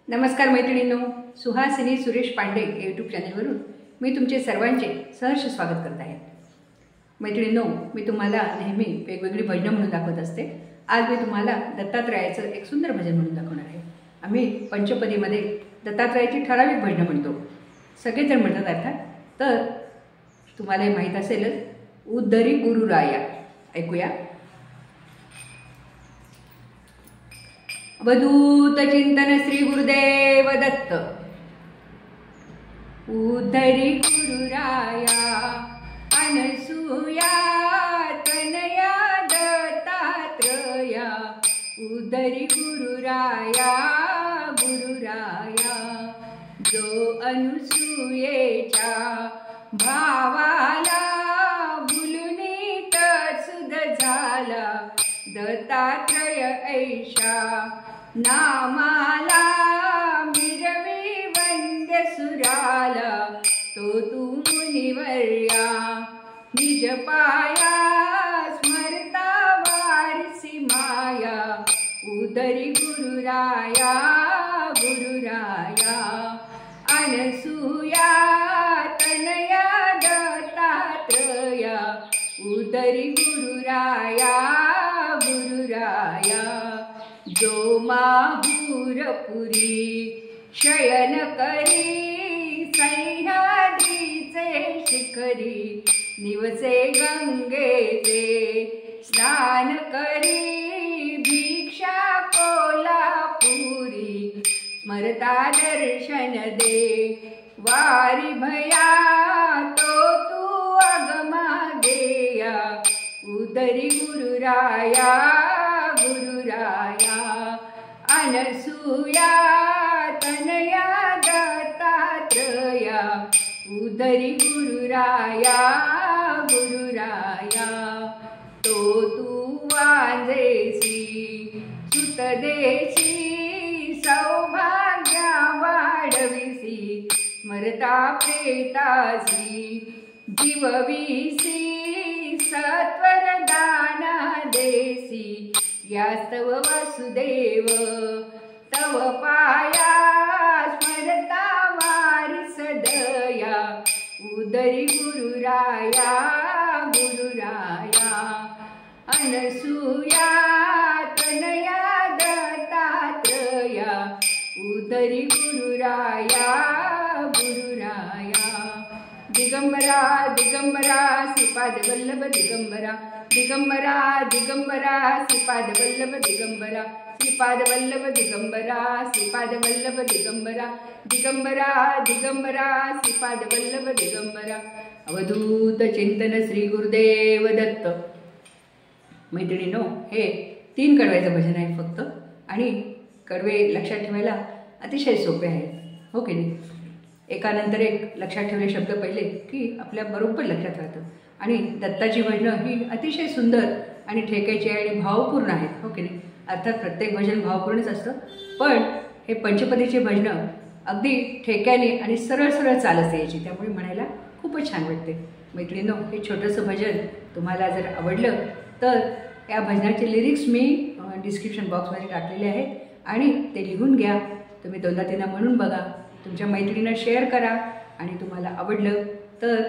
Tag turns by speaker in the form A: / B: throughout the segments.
A: नमस्कार मैत्रिणींनो, सुहासिनी सुरेश पांडे या यूट्यूब चॅनलवरून मी तुमचे सर्वांचे सहर्ष स्वागत करत आहे। मैत्रिणींनो, मी तुम्हाला नेहमी वेगवेगळी भजनं म्हणून दाखवत असते। आज मी तुम्हाला दत्तात्रयाचं एक सुंदर भजन म्हणून दाखवणार आहे। आम्ही पंचपदीमध्ये दत्तात्रयाची ठराविक भजनं म्हणतो, सगळेजण म्हणतात अर्थात। तर तुम्हाला माहीत असेलच, उद्धरी गुरुराया। ऐकूया। अवधूत चिंतन श्री गुरुदेव दत्त। उद्धरी गुरुराया अनसूया तनया दत्तात्रया। उद्धरी गुरुराया गुरुराया, जो अनुसूयेच्या भावाला भुलुनी तत्सुध झाला। दत्तात्रय ऐशा नामाला मिरवी वंद्य सुराला। तो तू मुनिवर्या निज पाया स्मरता वारसी माया। उदरी गुरुराया गुरुराया, अनसूया तनया दत्तात्रया। उदरी गुरुराया गुरुराया, जो माहूरपुरी शयन करी सह्याद्रीचे शिखरी। निवसे गंगेचे स्नान करी भिक्षा कोल्हापुरी। स्मरता दर्शन दे वारी भया, तो तू अगमा गेया। उदरी गुरुराया गुरुराया, अनसूया तनया दत्तात्रया। उदरी गुरुराया गुरुराया, तो तू वांजेसी सुत देशी सौभाग्या वाढविसी। स्मरता प्रेतासी जीवविसी सत्वर दाना देसी। यास्तव वासुदेव तव पाया स्मरता वारिस दया। उदरी गुरुराया गुरुराया, अनसूया तनया दत्तात्रया। उदरी गुरुराया गुरुराया, दिगंबरा दिगंबरा श्रीपाद वल्लभ दिगंबरा। दिगंबरा दिगंबरा श्रीपाद वल्लभ दिगंबरा। श्रीपाद वल्लभ दिगंबरा श्रीपाद वल्लभ दिगंबरा। दिगंबरा दिगंबरा श्रीपाद वल्लभ दिगंबरा। अवधूत चिंतन श्री गुरुदेव दत्त। मैत्रिणींनो, हे 3 कडव्याचं भजन आहे फक्त, आणि कडवे लक्षात ठेवायला अतिशय सोपे आहेत, हो की नाही? एकानंतर एक लक्षात ठेवले शब्द पहिले की आपल्या बरोबर लक्षात राहतं। आणि दत्ताची भजनं ही अतिशय सुंदर आणि ठेक्याची आणि भावपूर्ण आहेत, हो की नाही? अर्थात प्रत्येक भजन भावपूर्णच असतं, पण हे पंचपदीचे भजनं अगदी ठेक्याने आणि सरळ सरळ चालत यायची, त्यामुळे म्हणायला खूपच छान वाटते। मैत्रिणींनो, हे छोटंसं भजन तुम्हाला जर आवडलं तर या भजनाचे लिरिक्स मी डिस्क्रिप्शन बॉक्समध्ये टाकलेले आहेत, आणि ते लिहून घ्या। तुम्ही 2-3 म्हणून बघा, तुमच्या मैत्रिणींना शेअर करा, आणि तुम्हाला आवडलं तर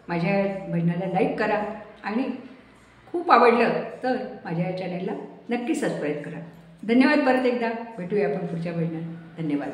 A: माझ्या भजनाला लाईक करा, आणि खूप आवडलं तर माझ्या या चॅनलला नक्की सबस्क्राईब करा। धन्यवाद। परत एकदा भेटूया आपण पुढच्या भजनात। धन्यवाद।